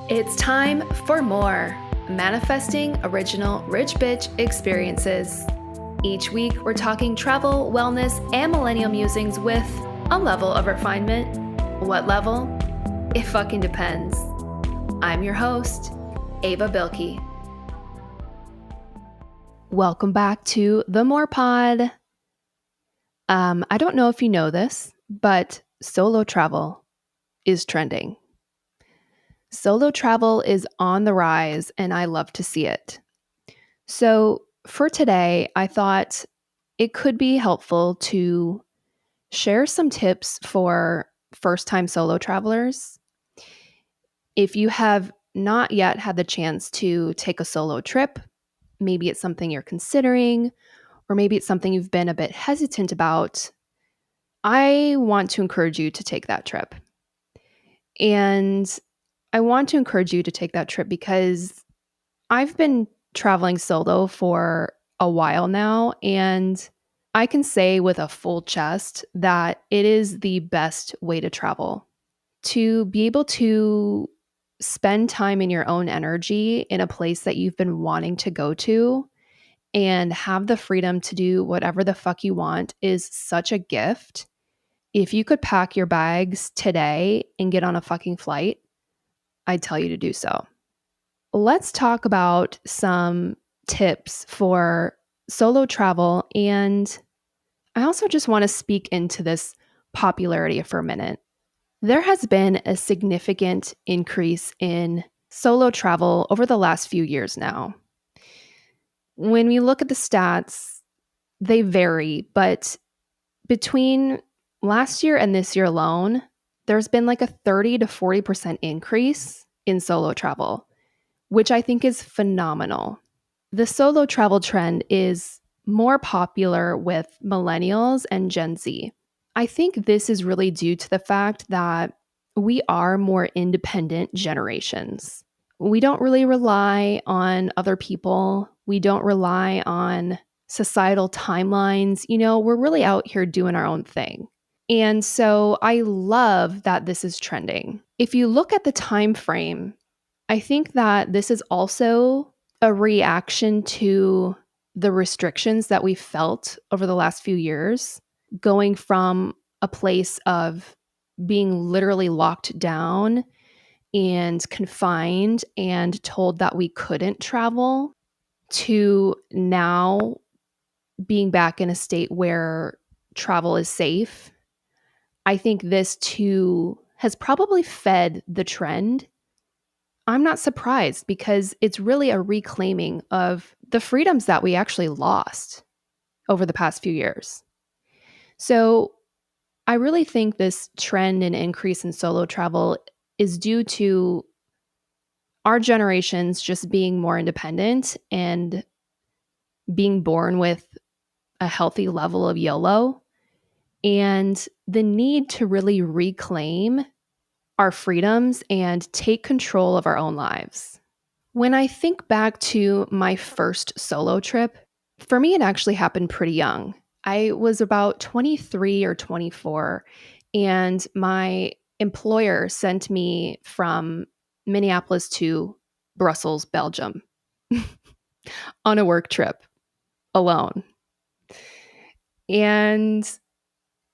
It's time for more Manifesting Original Rich Bitch Experiences. Each week, we're talking travel, wellness, and millennial musings with a level of refinement. What level? It fucking depends. I'm your host, Ava Bilkey. Welcome back to the More Pod. I don't know if you know this, but solo travel is trending. Solo travel is on the rise, and I love to see it. So, for today, I thought it could be helpful to share some tips for first time solo travelers. If you have not yet had the chance to take a solo trip, maybe it's something you're considering, or maybe it's something you've been a bit hesitant about, I want to encourage you to take that trip. And I want to encourage you to take that trip because I've been traveling solo for a while now, and I can say with a full chest that it is the best way to travel. To be able to spend time in your own energy in a place that you've been wanting to go to and have the freedom to do whatever the fuck you want is such a gift. If you could pack your bags today and get on a fucking flight, I'd tell you to do so. Let's talk about some tips for solo travel. And I also just want to speak into this popularity for a minute. There has been a significant increase in solo travel over the last few years now. When we look at the stats, they vary, but between last year and this year alone, there's been like a 30 to 40% increase in solo travel, which I think is phenomenal. The solo travel trend is more popular with millennials and Gen Z. I think this is really due to the fact that we are more independent generations. We don't really rely on other people. We don't rely on societal timelines. We're really out here doing our own thing. And so I love that this is trending. If you look at the time frame, I think that this is also a reaction to the restrictions that we felt over the last few years, going from a place of being literally locked down and confined and told that we couldn't travel to now being back in a state where travel is safe. I think this too has probably fed the trend. I'm not surprised because it's really a reclaiming of the freedoms that we actually lost over the past few years. So I really think this trend and increase in solo travel is due to our generations just being more independent and being born with a healthy level of YOLO and the need to really reclaim our freedoms and take control of our own lives. When I think back to my first solo trip, for me, it actually happened pretty young. I was about 23 or 24, and my employer sent me from Minneapolis to Brussels, Belgium, on a work trip alone. And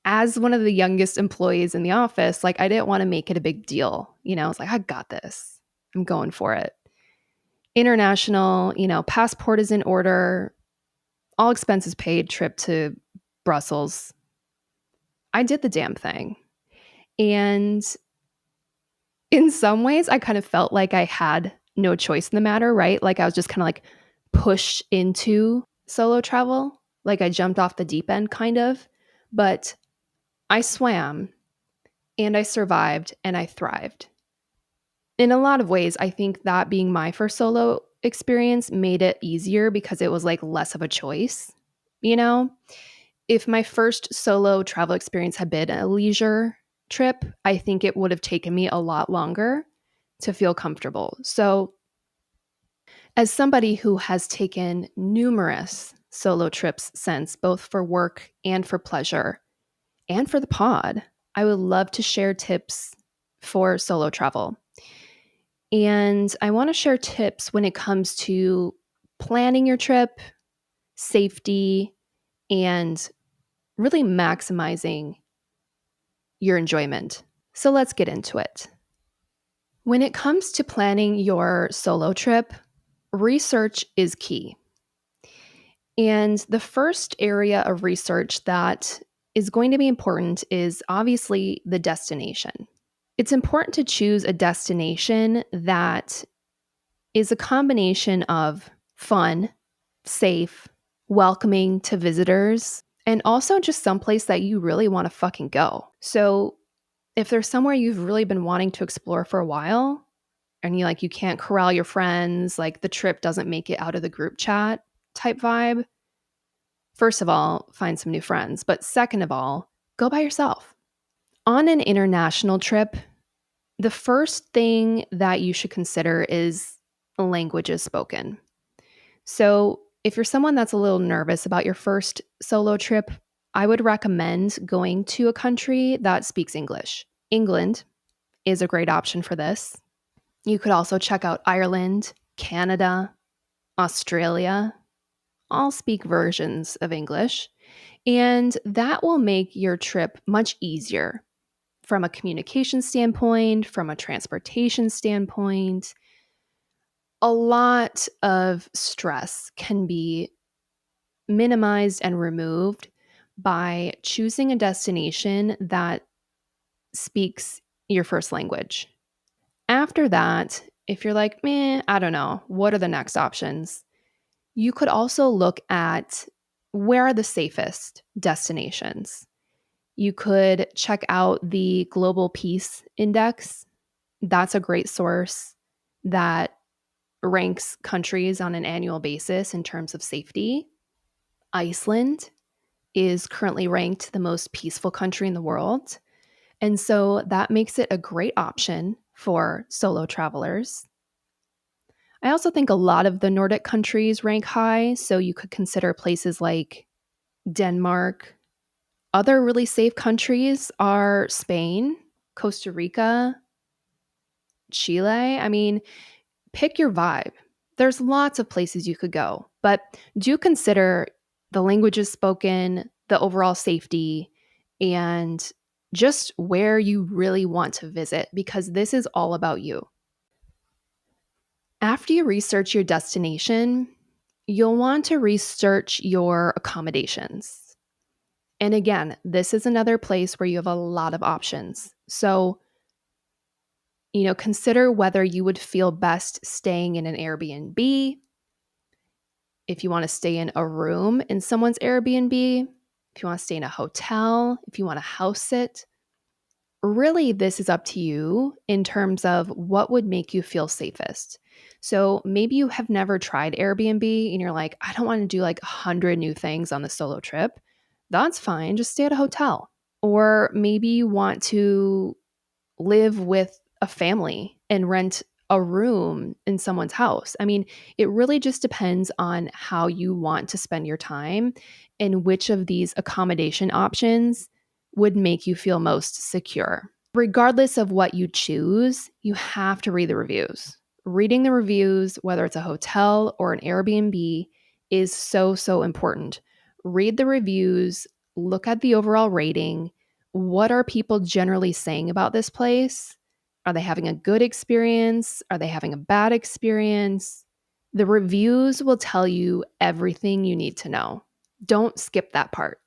as one of the youngest employees in the office, I didn't want to make it a big deal. I was like, I got this. I'm going for it. International, passport is in order, all expenses paid trip to Brussels. I did the damn thing. And in some ways, I kind of felt like I had no choice in the matter, right? I was just kind of pushed into solo travel. I jumped off the deep end, kind of. But I swam and I survived and I thrived. In a lot of ways, I think that being my first solo experience made it easier because it was less of a choice. If my first solo travel experience had been a leisure trip, I think it would have taken me a lot longer to feel comfortable. So, as somebody who has taken numerous solo trips since, both for work and for pleasure and for the pod, I would love to share tips for solo travel. And I want to share tips when it comes to planning your trip, safety, and really maximizing your enjoyment. So let's get into it. When it comes to planning your solo trip, research is key. And the first area of research that is going to be important is obviously the destination. It's important to choose a destination that is a combination of fun, safe, welcoming to visitors, and also just someplace that you really want to fucking go. So, if there's somewhere you've really been wanting to explore for a while and you can't corral your friends, like the trip doesn't make it out of the group chat type vibe, first of all, find some new friends, but second of all, go by yourself. On an international trip, the first thing that you should consider is languages spoken. So, if you're someone that's a little nervous about your first solo trip, I would recommend going to a country that speaks English. England is a great option for this. You could also check out Ireland, Canada, Australia. All speak versions of English, and that will make your trip much easier from a communication standpoint, from a transportation standpoint. A lot of stress can be minimized and removed by choosing a destination that speaks your first language. After that, if you're like, meh, I don't know, what are the next options? You could also look at where are the safest destinations. You could check out the Global Peace Index. That's a great source that ranks countries on an annual basis in terms of safety. Iceland is currently ranked the most peaceful country in the world. And so that makes it a great option for solo travelers. I also think a lot of the Nordic countries rank high, so you could consider places like Denmark. Other really safe countries are Spain, Costa Rica, Chile. I mean, pick your vibe. There's lots of places you could go, but do consider the languages spoken, the overall safety, and just where you really want to visit because this is all about you. After you research your destination, you'll want to research your accommodations. And again, this is another place where you have a lot of options. So, consider whether you would feel best staying in an Airbnb, if you want to stay in a room in someone's Airbnb, if you want to stay in a hotel, if you want to house sit. Really, this is up to you in terms of what would make you feel safest. So maybe you have never tried Airbnb and you're like, I don't want to do like 100 new things on the solo trip. That's fine. Just stay at a hotel. Or maybe you want to live with a family and rent a room in someone's house. I mean, it really just depends on how you want to spend your time and which of these accommodation options would make you feel most secure. Regardless of what you choose, you have to read the reviews. Reading the reviews, whether it's a hotel or an Airbnb, is so, so important. Read the reviews, look at the overall rating. What are people generally saying about this place? Are they having a good experience? Are they having a bad experience? The reviews will tell you everything you need to know. Don't skip that part.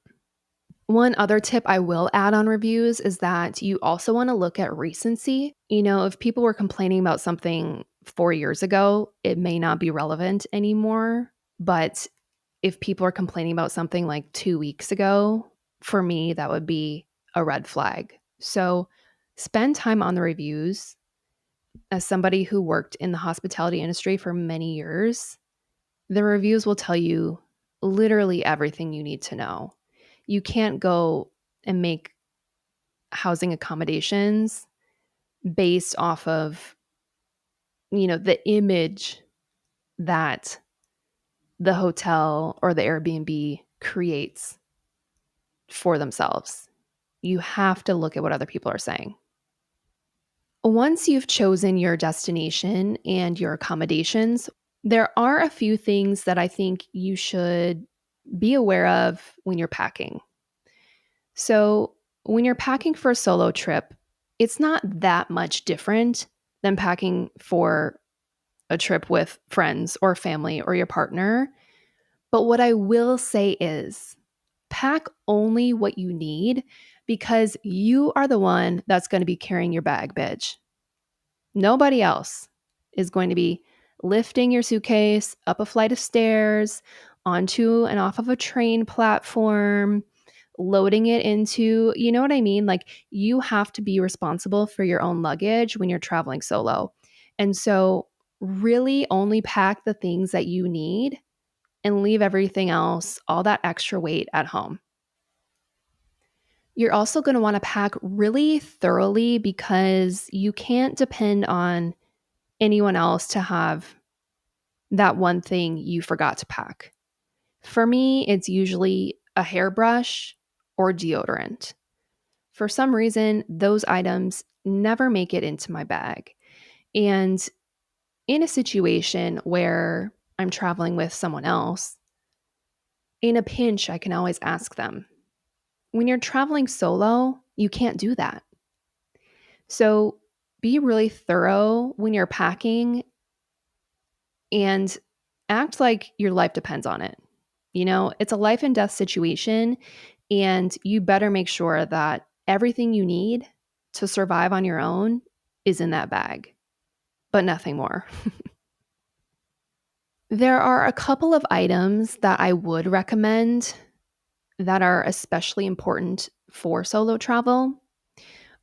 One other tip I will add on reviews is that you also want to look at recency. If people were complaining about something 4 years ago, it may not be relevant anymore. But if people are complaining about something like 2 weeks ago, for me, that would be a red flag. So spend time on the reviews. As somebody who worked in the hospitality industry for many years, the reviews will tell you literally everything you need to know. You can't go and make housing accommodations based off of, the image that the hotel or the Airbnb creates for themselves. You have to look at what other people are saying. Once you've chosen your destination and your accommodations, there are a few things that I think you should be aware of when you're packing. So, when you're packing for a solo trip, it's not that much different than packing for a trip with friends or family or your partner. But what I will say is pack only what you need because you are the one that's going to be carrying your bag, bitch. Nobody else is going to be lifting your suitcase up a flight of stairs, onto and off of a train platform, loading it into, you know what I mean? Like you have to be responsible for your own luggage when you're traveling solo. And so, really only pack the things that you need and leave everything else, all that extra weight at home. You're also going to want to pack really thoroughly because you can't depend on anyone else to have that one thing you forgot to pack. For me, it's usually a hairbrush or deodorant. For some reason, those items never make it into my bag. And in a situation where I'm traveling with someone else, in a pinch, I can always ask them. When you're traveling solo, you can't do that. So be really thorough when you're packing and act like your life depends on it. You know, it's a life and death situation, and you better make sure that everything you need to survive on your own is in that bag, but nothing more. There are a couple of items that I would recommend that are especially important for solo travel.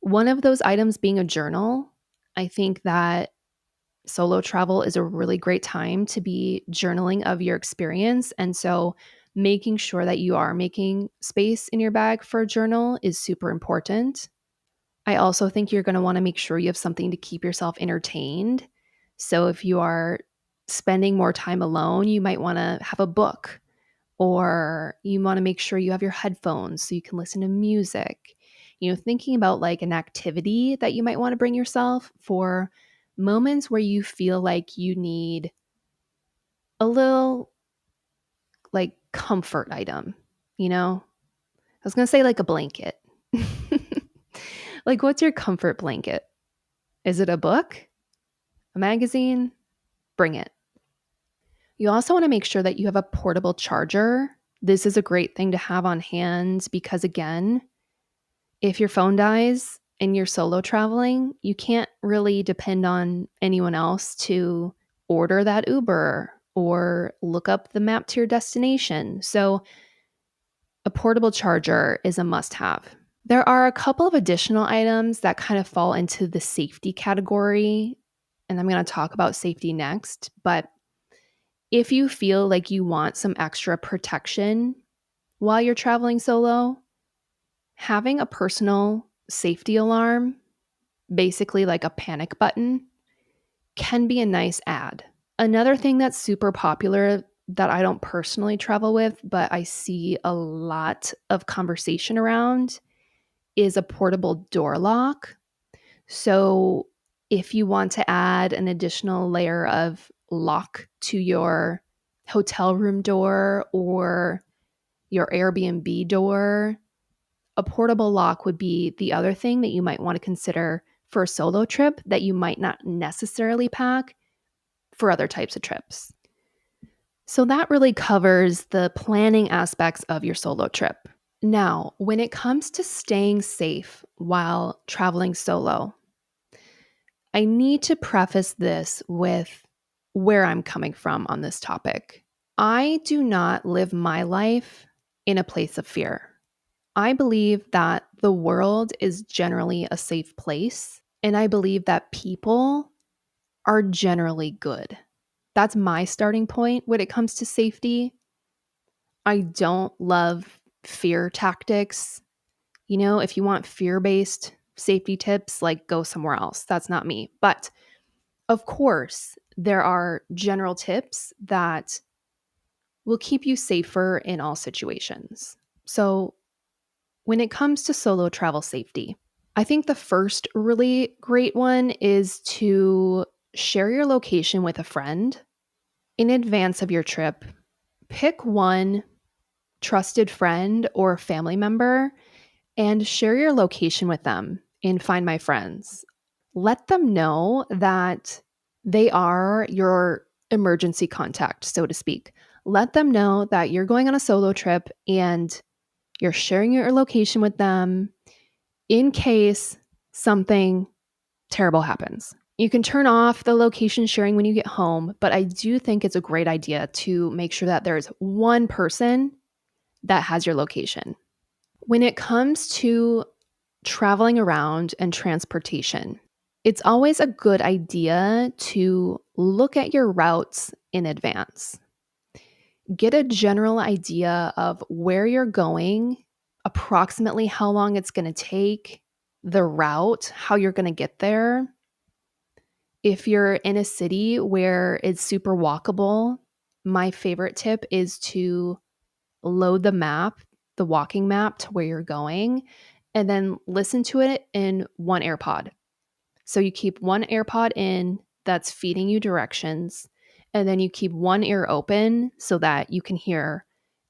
One of those items being a journal. I think that solo travel is a really great time to be journaling of your experience. And so, making sure that you are making space in your bag for a journal is super important. I also think you're going to want to make sure you have something to keep yourself entertained. So, if you are spending more time alone, you might want to have a book, or you want to make sure you have your headphones so you can listen to music. You know, thinking about like an activity that you might want to bring yourself for moments where you feel like you need a little like comfort item, you know? I was going to say like a blanket. Like, what's your comfort blanket? Is it a book? A magazine? Bring it. You also want to make sure that you have a portable charger. This is a great thing to have on hand because, again, if your phone dies and you're solo traveling, you can't really depend on anyone else to order that Uber or look up the map to your destination. So, a portable charger is a must have. There are a couple of additional items that kind of fall into the safety category, and I'm going to talk about safety next. But if you feel like you want some extra protection while you're traveling solo, having a personal safety alarm, basically like a panic button, can be a nice add. Another thing that's super popular that I don't personally travel with, but I see a lot of conversation around is a portable door lock. So, if you want to add an additional layer of lock to your hotel room door or your Airbnb door, a portable lock would be the other thing that you might want to consider for a solo trip that you might not necessarily pack for other types of trips. So that really covers the planning aspects of your solo trip. Now, when it comes to staying safe while traveling solo, I need to preface this with where I'm coming from on this topic. I do not live my life in a place of fear. I believe that the world is generally a safe place, and I believe that people are generally good. That's my starting point when it comes to safety. I don't love fear tactics. You know, if you want fear based safety tips, like go somewhere else. That's not me. But of course, there are general tips that will keep you safer in all situations. So, when it comes to solo travel safety, I think the first really great one is to share your location with a friend in advance of your trip. Pick one trusted friend or family member and share your location with them in Find My Friends. Let them know that they are your emergency contact, so to speak. Let them know that you're going on a solo trip and you're sharing your location with them in case something terrible happens. You can turn off the location sharing when you get home, but I do think it's a great idea to make sure that there's one person that has your location. When it comes to traveling around and transportation, it's always a good idea to look at your routes in advance. Get a general idea of where you're going, approximately how long it's going to take, the route, how you're going to get there. If you're in a city where it's super walkable, my favorite tip is to load the map, the walking map to where you're going, and then listen to it in one AirPod. So you keep one AirPod in that's feeding you directions, and then you keep one ear open so that you can hear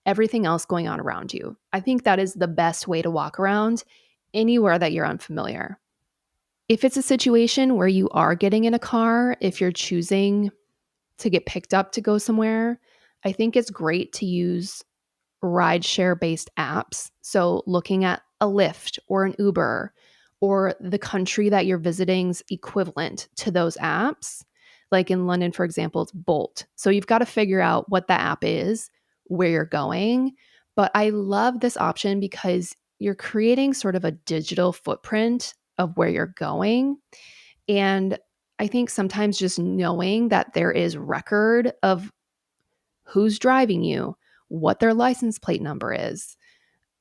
everything else going on around you. I think that is the best way to walk around anywhere that you're unfamiliar. If it's a situation where you are getting in a car, if you're choosing to get picked up to go somewhere, I think it's great to use rideshare based apps. So, looking at a Lyft or an Uber or the country that you're visiting's equivalent to those apps. Like in London, for example, it's Bolt. So, you've got to figure out what the app is, where you're going. But I love this option because you're creating sort of a digital footprint of where you're going. And I think sometimes just knowing that there is record of who's driving you, what their license plate number is,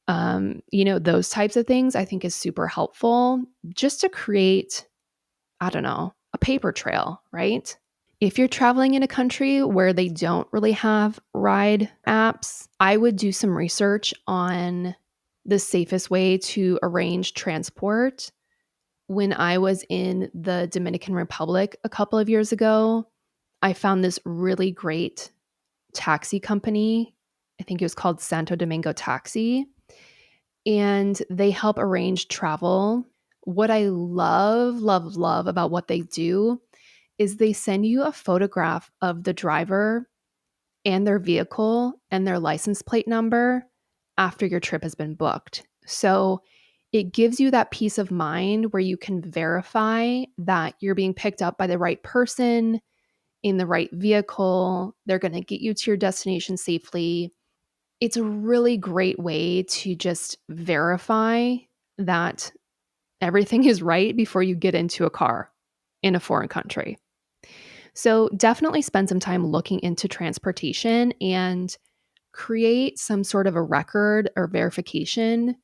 those types of things I think is super helpful just to create, I don't know, a paper trail, right? If you're traveling in a country where they don't really have ride apps, I would do some research on the safest way to arrange transport. When I was in the Dominican Republic a couple of years ago, I found this really great taxi company. I think it was called Santo Domingo Taxi, and they help arrange travel. What I love, love, love about what they do is they send you a photograph of the driver and their vehicle and their license plate number after your trip has been booked. So it gives you that peace of mind where you can verify that you're being picked up by the right person in the right vehicle. They're going to get you to your destination safely. It's a really great way to just verify that everything is right before you get into a car in a foreign country. So definitely spend some time looking into transportation and create some sort of a record or verification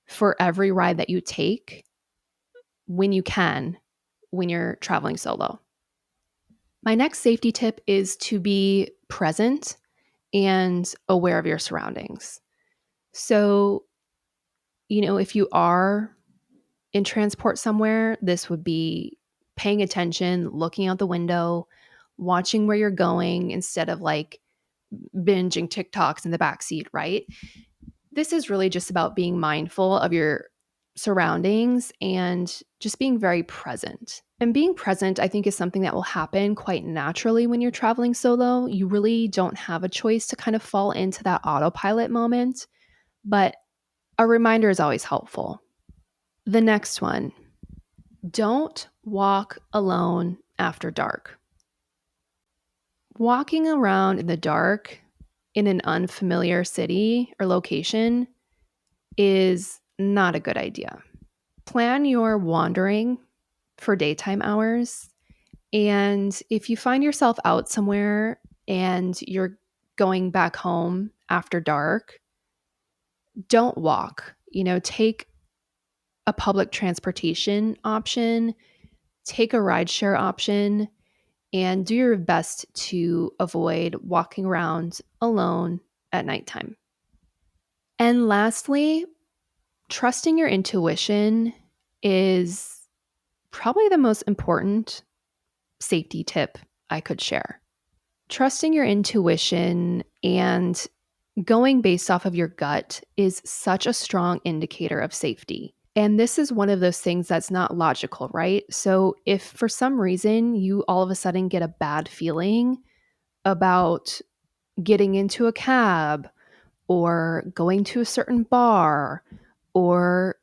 for every ride that you take when you can, when you're traveling solo. My next safety tip is to be present and aware of your surroundings. So, if you are in transport somewhere, this would be paying attention, looking out the window, watching where you're going instead of like binging TikToks in the back seat, right? This is really just about being mindful of your surroundings and just being very present. And being present, I think, is something that will happen quite naturally when you're traveling solo. You really don't have a choice to kind of fall into that autopilot moment, but a reminder is always helpful. The next one, don't walk alone after dark. Walking around in the dark in an unfamiliar city or location is not a good idea. Plan your wandering for daytime hours. And if you find yourself out somewhere and you're going back home after dark, don't walk. Take a public transportation option, take a rideshare option, and do your best to avoid walking around alone at nighttime. And lastly, trusting your intuition is probably the most important safety tip I could share. Trusting your intuition and going based off of your gut is such a strong indicator of safety. And this is one of those things that's not logical, right? So, if for some reason you all of a sudden get a bad feeling about getting into a cab or going to a certain bar or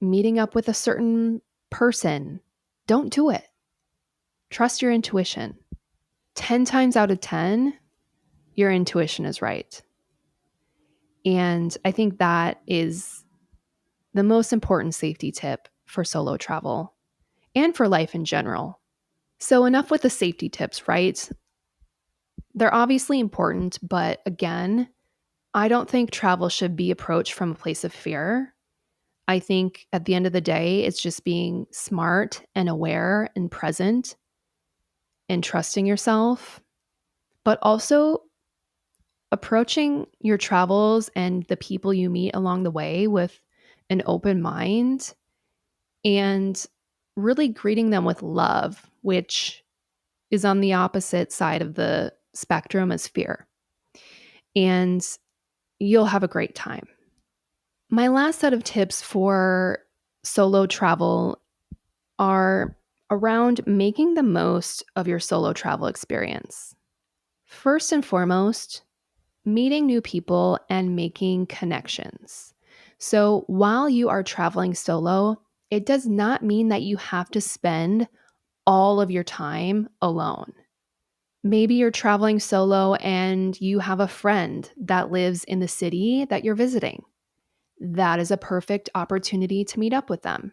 meeting up with a certain person, don't do it. Trust your intuition. 10 times out of 10, your intuition is right. And I think that is the most important safety tip for solo travel and for life in general. So, enough with the safety tips, right? They're obviously important, but again, I don't think travel should be approached from a place of fear. I think at the end of the day, it's just being smart and aware and present and trusting yourself, but also approaching your travels and the people you meet along the way with an open mind and really greeting them with love, which is on the opposite side of the spectrum as fear. And you'll have a great time. My last set of tips for solo travel are around making the most of your solo travel experience. First and foremost, meeting new people and making connections. So while you are traveling solo, it does not mean that you have to spend all of your time alone. Maybe you're traveling solo and you have a friend that lives in the city that you're visiting. That is a perfect opportunity to meet up with them.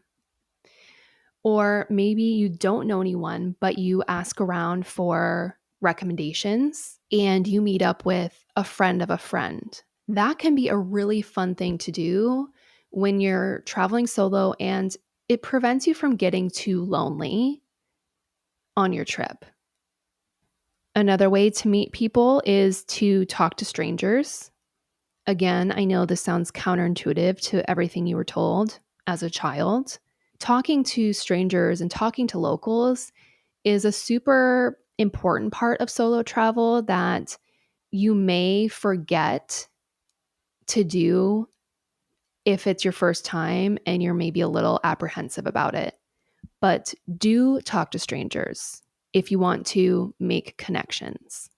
Or maybe you don't know anyone, but you ask around for recommendations and you meet up with a friend of a friend. That can be a really fun thing to do when you're traveling solo, and it prevents you from getting too lonely on your trip. Another way to meet people is to talk to strangers. Again, I know this sounds counterintuitive to everything you were told as a child. Talking to strangers and talking to locals is a super important part of solo travel that you may forget to do if it's your first time and you're maybe a little apprehensive about it. But do talk to strangers if you want to make connections.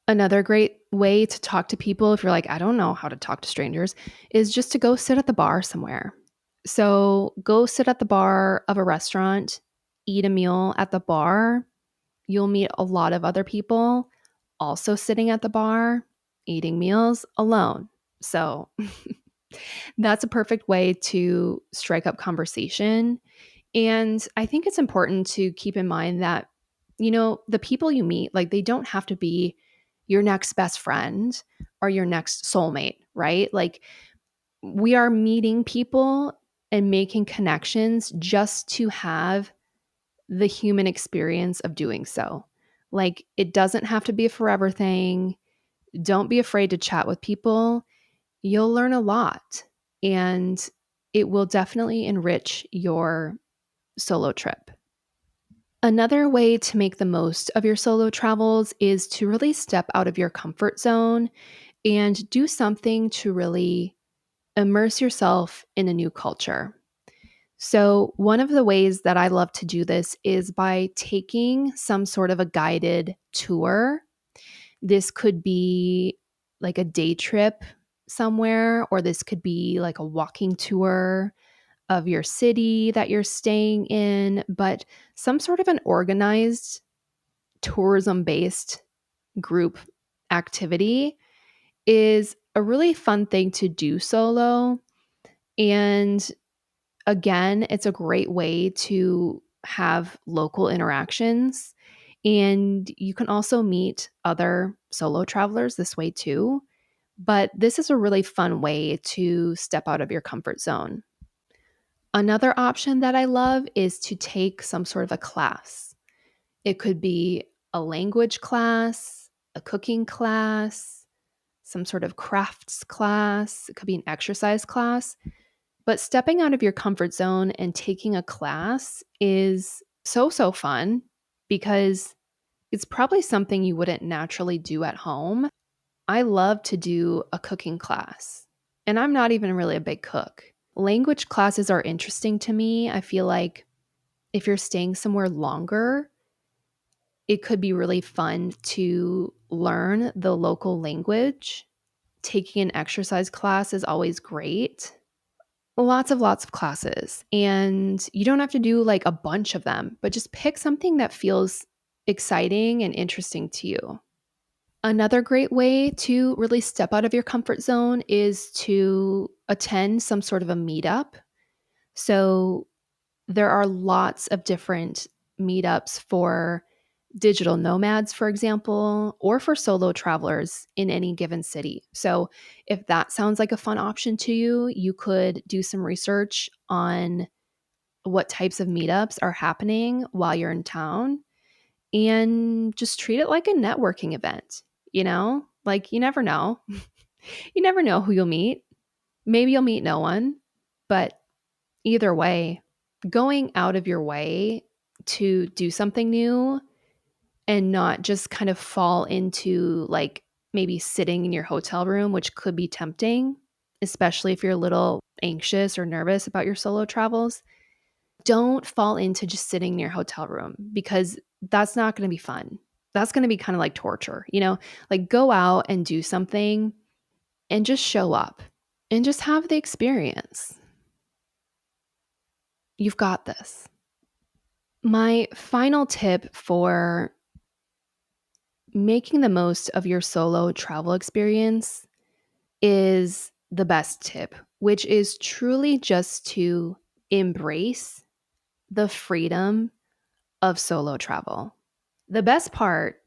Another great way to talk to people, if you're like, I don't know how to talk to strangers, is just to go sit at the bar somewhere. So go sit at the bar of a restaurant, eat a meal at the bar. You'll meet a lot of other people also sitting at the bar, eating meals alone. So that's a perfect way to strike up conversation. And I think it's important to keep in mind that, the people you meet, like, they don't have to be your next best friend or your next soulmate, right? Like, we are meeting people and making connections just to have the human experience of doing so. Like, it doesn't have to be a forever thing. Don't be afraid to chat with people. You'll learn a lot, and it will definitely enrich your solo trip. Another way to make the most of your solo travels is to really step out of your comfort zone and do something to really immerse yourself in a new culture. So, one of the ways that I love to do this is by taking some sort of a guided tour. This could be like a day trip somewhere, or this could be like a walking tour of your city that you're staying in, but some sort of an organized tourism based group activity is a really fun thing to do solo. And again, it's a great way to have local interactions. And you can also meet other solo travelers this way too. But this is a really fun way to step out of your comfort zone. Another option that I love is to take some sort of a class. It could be a language class, a cooking class, some sort of crafts class. It could be an exercise class. But stepping out of your comfort zone and taking a class is so fun because it's probably something you wouldn't naturally do at home. I love to do a cooking class, and I'm not even really a big cook. Language classes are interesting to me. I feel like if you're staying somewhere longer, it could be really fun to learn the local language. Taking an exercise class is always great. Lots of classes. And you don't have to do like a bunch of them, but just pick something that feels exciting and interesting to you. Another great way to really step out of your comfort zone is to attend some sort of a meetup. So there are lots of different meetups for digital nomads, for example, or for solo travelers in any given city. So, if that sounds like a fun option to you, you could do some research on what types of meetups are happening while you're in town and just treat it like a networking event. Like you never know. You never know who you'll meet. Maybe you'll meet no one, but either way, going out of your way to do something new and not just kind of fall into like maybe sitting in your hotel room, which could be tempting, especially if you're a little anxious or nervous about your solo travels. Don't fall into just sitting in your hotel room because that's not going to be fun. That's going to be kind of like torture. Like go out and do something and just show up and just have the experience. You've got this. My final tip for making the most of your solo travel experience is the best tip, which is truly just to embrace the freedom of solo travel. The best part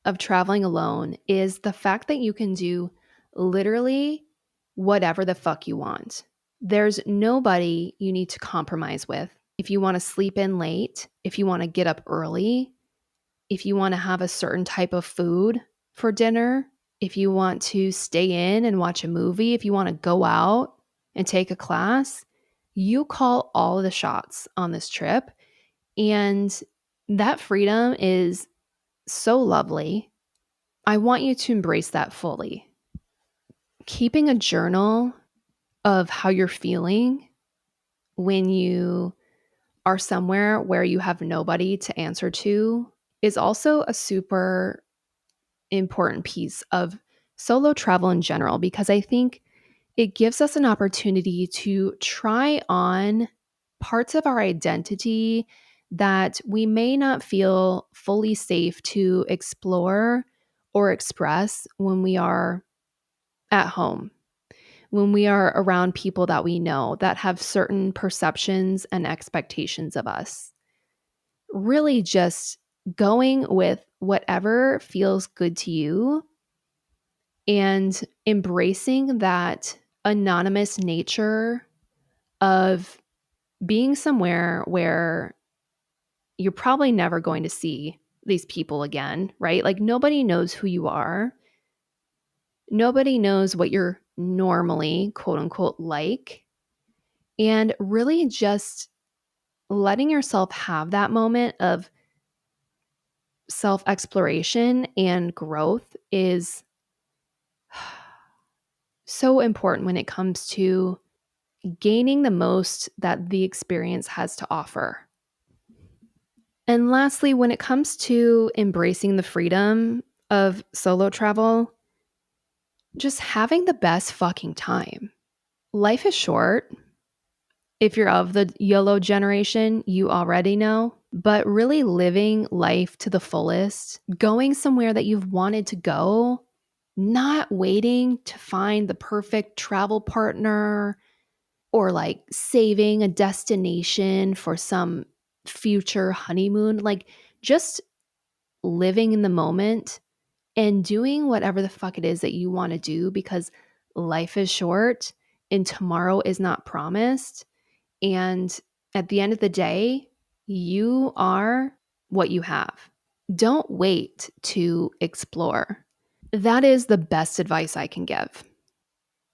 of traveling alone is the fact that you can do literally whatever the fuck you want. There's nobody you need to compromise with. If you want to sleep in late, if you want to get up early, if you want to have a certain type of food for dinner, if you want to stay in and watch a movie, if you want to go out and take a class, you call all of the shots on this trip. And that freedom is so lovely. I want you to embrace that fully. Keeping a journal of how you're feeling when you are somewhere where you have nobody to answer to is also a super important piece of solo travel in general, because I think it gives us an opportunity to try on parts of our identity that we may not feel fully safe to explore or express when we are at home, when we are around people that we know that have certain perceptions and expectations of us. Really just going with whatever feels good to you and embracing that anonymous nature of being somewhere where you're probably never going to see these people again, right? Like nobody knows who you are. Nobody knows what you're normally, quote unquote, like. And really just letting yourself have that moment of self exploration and growth is so important when it comes to gaining the most that the experience has to offer. And lastly, when it comes to embracing the freedom of solo travel, just having the best fucking time. Life is short. If you're of the YOLO generation, you already know, but really living life to the fullest, going somewhere that you've wanted to go, not waiting to find the perfect travel partner or like saving a destination for some future honeymoon, like just living in the moment and doing whatever the fuck it is that you want to do because life is short and tomorrow is not promised. And at the end of the day, you are what you have. Don't wait to explore. That is the best advice I can give.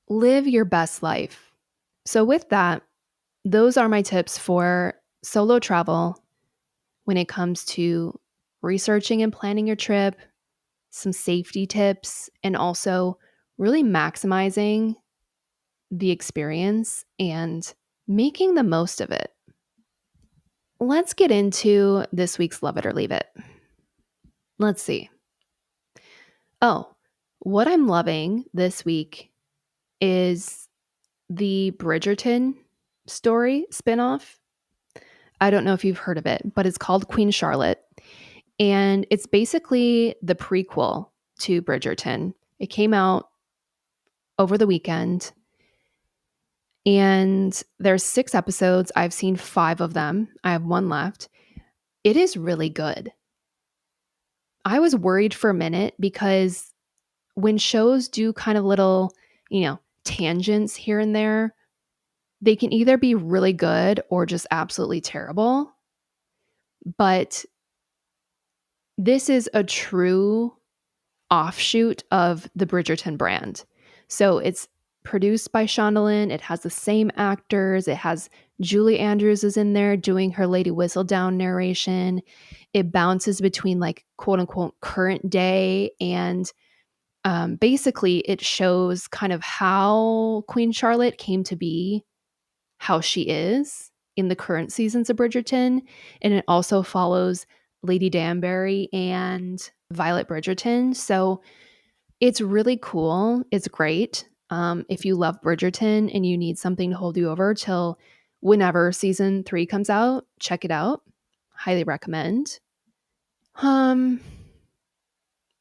Live your best life. So, with that, those are my tips for solo travel when it comes to researching and planning your trip, some safety tips, and also really maximizing the experience and making the most of it. Let's get into this week's Love It or Leave It. Let's see. Oh, what I'm loving this week is the Bridgerton story spinoff. I don't know if you've heard of it, but it's called Queen Charlotte. And it's basically the prequel to Bridgerton. It came out over the weekend and there's 6 episodes. I've seen 5 of them. I have 1 left. It is really good. I was worried for a minute because when shows do kind of little, tangents here and there, they can either be really good or just absolutely terrible. But this is a true offshoot of the Bridgerton brand. So it's produced by Shondaland. It has the same actors. It has Julie Andrews is in there doing her Lady Whistledown narration. It bounces between like quote unquote current day and basically it shows kind of how Queen Charlotte came to be how she is in the current seasons of Bridgerton. And it also follows Lady Danbury and Violet Bridgerton. So it's really cool. It's great. If you love Bridgerton and you need something to hold you over till whenever season 3 comes out, check it out. Highly recommend.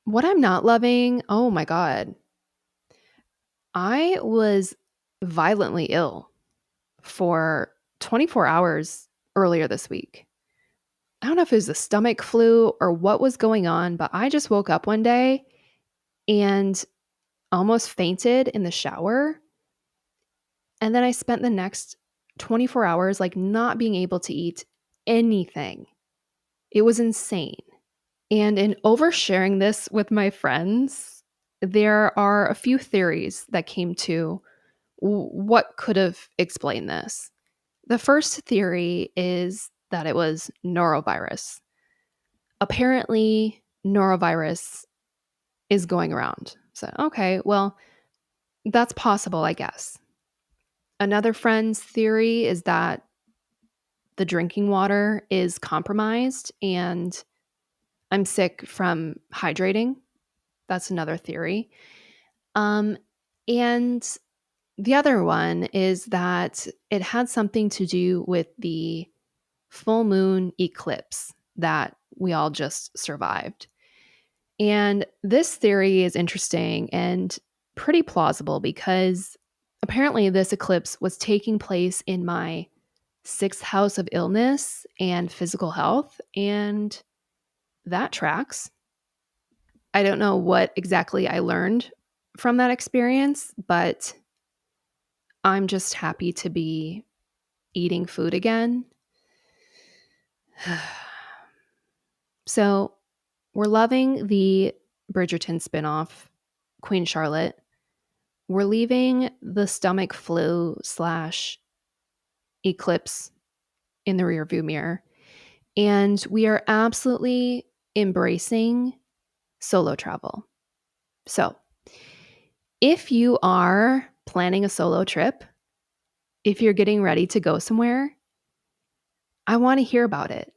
What I'm not loving, oh my God. I was violently ill for 24 hours earlier this week. I don't know if it was the stomach flu or what was going on, but I just woke up one day and almost fainted in the shower. And then I spent the next 24 hours like not being able to eat anything. It was insane. And in oversharing this with my friends, there are a few theories that came to what could have explained this. The first theory is that it was norovirus. Apparently, norovirus is going around. So, okay, well, that's possible, I guess. Another friend's theory is that the drinking water is compromised and I'm sick from hydrating. That's another theory. And the other one is that it had something to do with the full moon eclipse that we all just survived. And this theory is interesting and pretty plausible because apparently this eclipse was taking place in my 6th house of illness and physical health, and that tracks. I don't know what exactly I learned from that experience, but I'm just happy to be eating food again. So, we're loving the Bridgerton spinoff, Queen Charlotte. We're leaving the stomach flu / eclipse in the rearview mirror. And we are absolutely embracing solo travel. So, if you are planning a solo trip, if you're getting ready to go somewhere, I want to hear about it.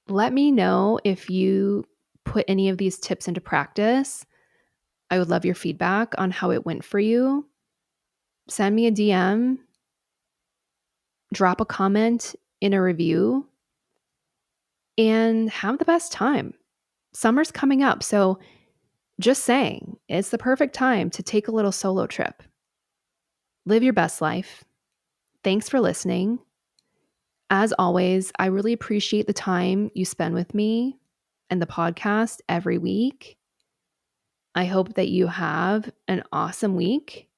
Let me know if you put any of these tips into practice. I would love your feedback on how it went for you. Send me a DM, drop a comment in a review, and have the best time. Summer's coming up, so just saying, it's the perfect time to take a little solo trip. Live your best life. Thanks for listening. As always, I really appreciate the time you spend with me and the podcast every week. I hope that you have an awesome week,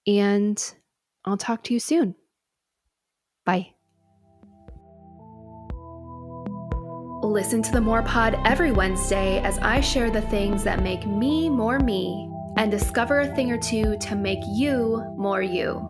and I'll talk to you soon. Bye. Listen to the More Pod every Wednesday as I share the things that make me more me and discover a thing or two to make you more you.